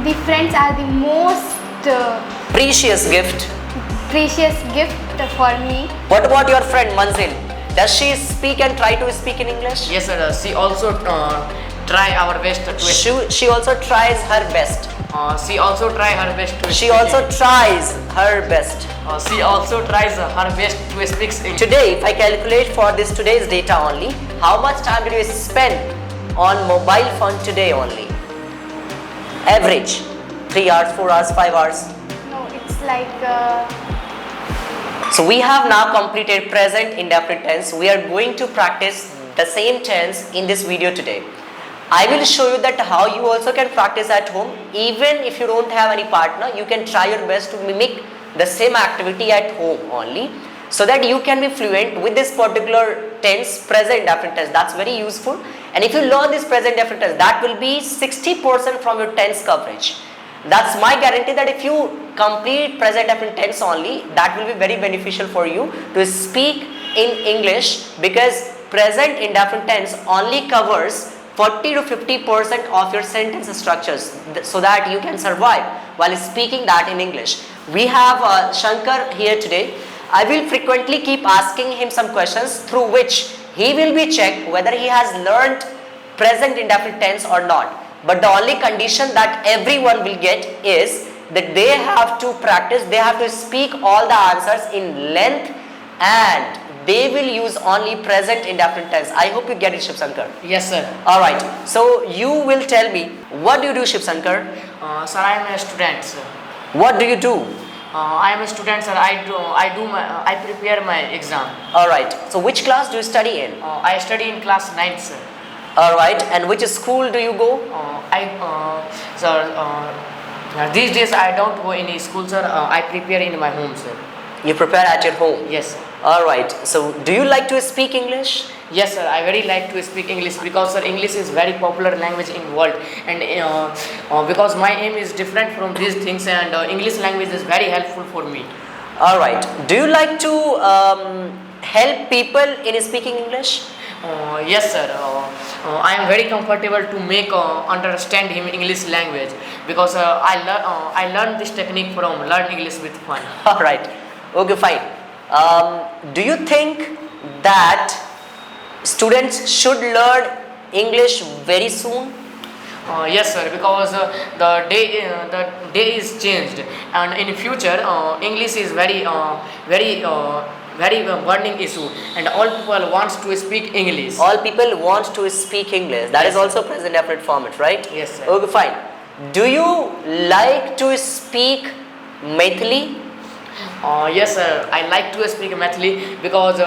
The friends are the most precious gift. precious gift for me. What about your friend Manzil? Does she speak and try to speak in English? Yes, sir. She also try our best to. She also tries her best. She also try her best to. She also tries her best. She also tries her best to speak English. Today, if I calculate for this today's data only, how much time did you spend on mobile phone today only? Average, 3 hours, 4 hours, 5 hours. No, it's like So we have now completed present indefinite tense. We are going to practice the same tense in this video today. I will show you that how you also can practice at home. Even if you don't have any partner, you can try your best to mimic the same activity at home only, so that you can be fluent with this particular tense, present indefinite tense. That's very useful. And if you learn this present indefinite tense, that will be 60% from your tense coverage. That's my guarantee that if you complete present indefinite tense only, that will be very beneficial for you to speak in English, because present indefinite tense only covers 40 to 50% of your sentence structures, so that you can survive while speaking that in English. We have Shankar here today. I will frequently keep asking him some questions through which he will be checked whether he has learned present indefinite tense or not. But the only condition that everyone will get is that they have to practice, they have to speak all the answers in length, and they will use only present indefinite tense. I hope you get it, Shiv Shankar. Yes, sir. Alright, so you will tell me, what do you do, Shiv Shankar? Sir, I am a student, sir. What do you do? I am a student, sir. I prepare my exam. Alright, so which class do you study in? I study in class 9, sir. Alright, and which school do you go? These days I don't go any school, sir. I prepare in my home, sir. You prepare at your home? Yes, sir. Alright, so do you like to speak English? Yes, sir. I very like to speak English, because sir, English is very popular language in world, and because my aim is different from these things, and English language is very helpful for me. Alright, do you like to help people in speaking English? Yes, sir. I am very comfortable to make understand him English language, because I learned this technique from Learn English with Fun. Alright, okay, fine. Do you think that students should learn English very soon? Yes, sir. Because the day is changed, and in future English is very burning issue, and all people wants to speak English. All people want to speak English. That Yes, is also present definite format, right? Yes, sir. Okay, fine. Do you like to speak Maithili? Yes, sir. I like to speak Maithili, because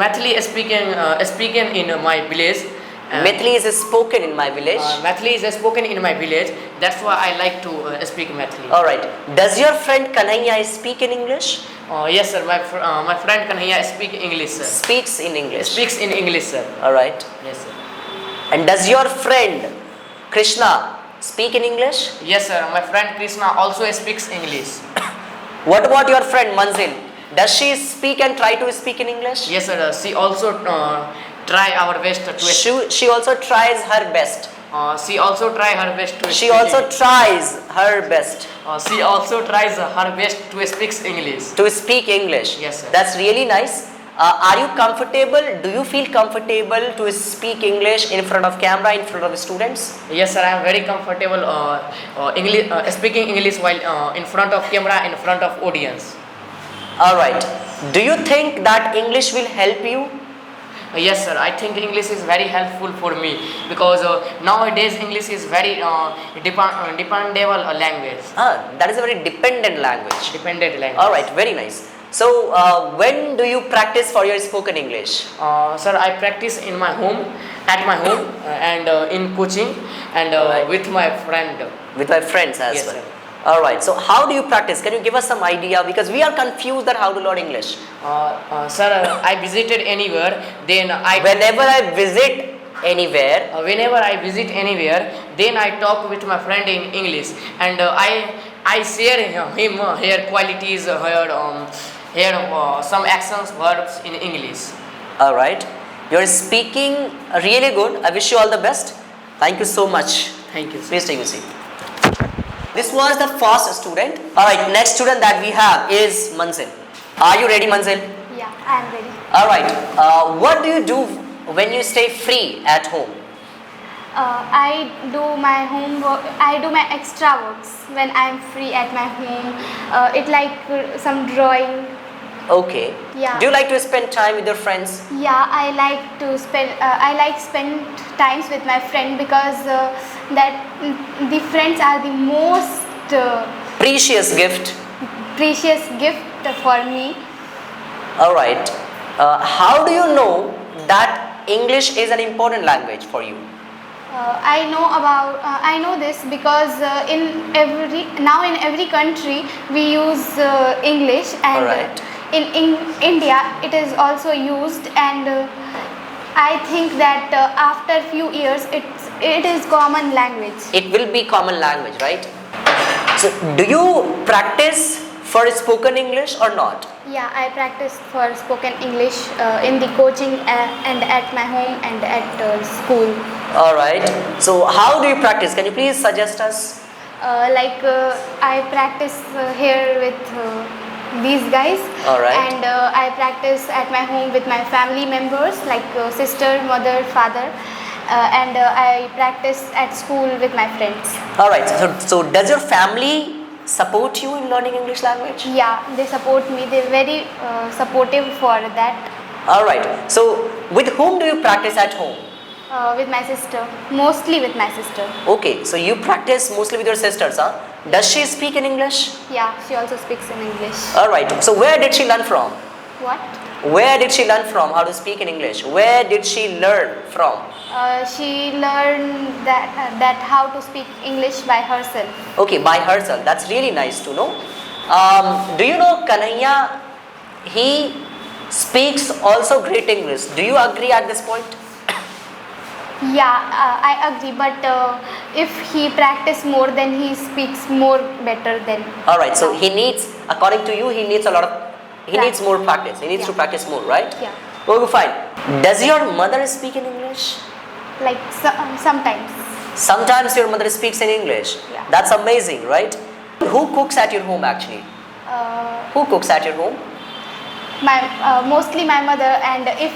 Maithili is speaking in my village. Maithili is spoken in my village. Maithili is spoken in my village. That's why I like to speak Maithili. Alright. Does your friend Kanhaiya speak in English? Yes, sir. My friend Kanhaiya speak English, sir. Speaks in English. Speaks in English, sir. Alright. Yes, sir. And does your friend Krishna speak in English? Yes, sir. My friend Krishna also speaks English. What about your friend Manzil? Does she speak and try to speak in English? Yes, sir. She also try our best to. She also tries her best. She also try her best to. She also tries her best She also tries her best to speak English. to speak English. Yes, sir. That's really nice. Are you comfortable? Do you feel comfortable to speak English in front of camera, in front of students? Yes, sir. I am very comfortable speaking English while in front of camera, in front of audience. Alright. Do you think that English will help you? Yes, sir. I think English is very helpful for me, because nowadays English is very dependable language. That is a very dependent language. Dependent language. Alright, very nice. So, when do you practice for your spoken English? Sir, I practice in my home, at my home, and in coaching, and Alright. with my friend. With my friends as Yes, well. sir. Alright, so how do you practice? Can you give us some idea? Because we are confused that how to learn English. Sir, I visited anywhere, then Whenever I visit anywhere, whenever I visit anywhere, then I talk with my friend in English, and I share him here qualities, here some actions, verbs in English. alright, you're speaking really good. I wish you all the best. Thank you so much. Thank you, sir. Please take a seat. This was the first student. Alright, next student that we have is Manzil. Are you ready, Manzil? Yeah, I am ready. Alright, what do you do when you stay free at home? I do my homework. I do my extra works when I am free at my home. It like some drawing. Okay. Yeah. Do you like to spend time with your friends? Yeah, I like to spend. I like spend times with my friend because the friends are the most Precious gift. precious gift for me. Alright. How do you know that English is an important language for you? I know this because in every country we use English, and Alright. in India it is also used, and I think that after few years it is common language. It will be common language, right? So, do you practice for spoken English or not? Yeah, I practice for spoken English in the coaching and at my home and at school. Alright. So, how do you practice? Can you please suggest us? I practice here with these guys. Alright. And I practice at my home with my family members like sister, mother, father. And I practice at school with my friends. Alright. So, does your family support you in learning English language? Yeah, they support me. They're very supportive for that. Alright. So, with whom do you practice at home? With my sister, mostly with my sister. Okay. So, you practice mostly with your sisters, huh? Does she speak in English? Yeah, she also speaks in English. Alright. So, where did she learn from? What? Where did she learn from how to speak in English? Where did she learn from? She learned that how to speak English by herself. Okay, by herself. That's really nice to know. Do you know Kanhaiya? He speaks also great English. Do you agree at this point? Yeah, I agree. But if he practice more, then he speaks more better than. Alright, so now. he needs, according to you, he needs a lot of, he needs more practice. He needs to Yeah. practice more, right? Yeah. Okay, fine. Does your mother speak in English? Like sometimes. Sometimes your mother speaks in English. Yeah. That's amazing, right? Who cooks at your home actually? Who cooks at your home? Mostly my mother, and if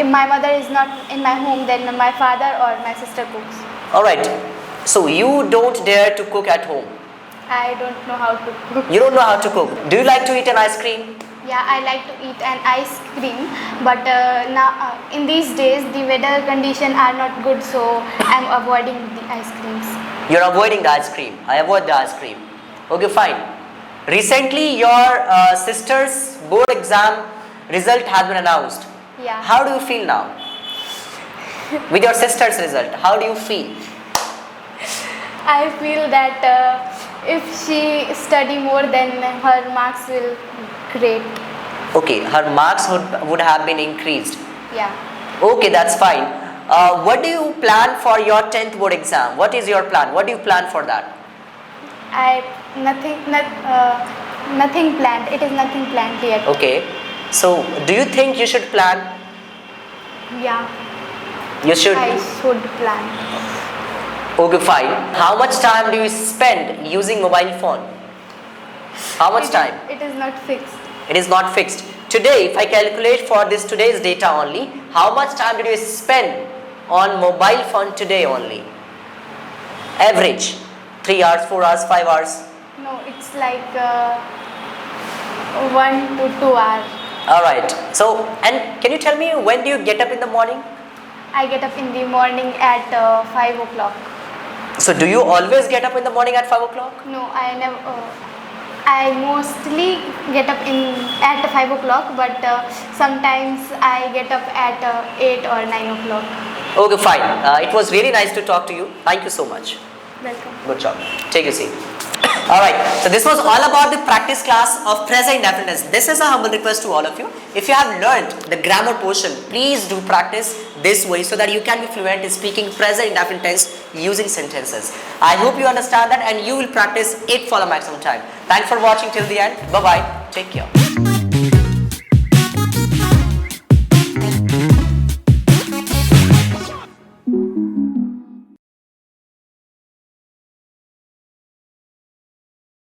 my mother is not in my home, then my father or my sister cooks. Alright. So you don't dare to cook at home. I don't know how to cook. You don't know how to cook. Do you like to eat an ice cream? Yeah, I like to eat an ice cream, but now in these days the weather condition are not good, so I'm avoiding the ice creams. You're avoiding the ice cream. I avoid the ice cream. Okay, fine. Recently, your sister's board exam result has been announced. Yeah. How do you feel now? With your sister's result, how do you feel? I feel that if she study more, then her marks will great. Okay, her marks would have been increased. Yeah. Okay, that's fine. What do you plan for your 10th board exam? What is your plan? What do you plan for that? Nothing planned. It is nothing planned yet. Okay, so do you think you should plan? Yeah, You should. I should plan. Okay, fine. How much time do you spend using mobile phone? How much time? It is not fixed. It is not fixed. Today, if I calculate for this today's data only, how much time did you spend on mobile phone today only? Average. 3 hours, 4 hours, 5 hours. No, it's like 1 to 2 hours. Alright. So, and can you tell me when do you get up in the morning? I get up in the morning at 5 o'clock. So, do you always get up in the morning at 5 o'clock? No, I never. I mostly get up at 5 o'clock, but sometimes I get up at 8 or 9 o'clock. Okay, fine. It was really nice to talk to you. Thank you so much. Welcome. Good job. Take a seat. Alright, so this was all about the practice class of present indefinite tense. This is a humble request to all of you. If you have learned the grammar portion, please do practice this way so that you can be fluent in speaking present indefinite tense using sentences. I hope you understand that and you will practice it for the maximum time. Thanks for watching till the end. Bye-bye. Take care.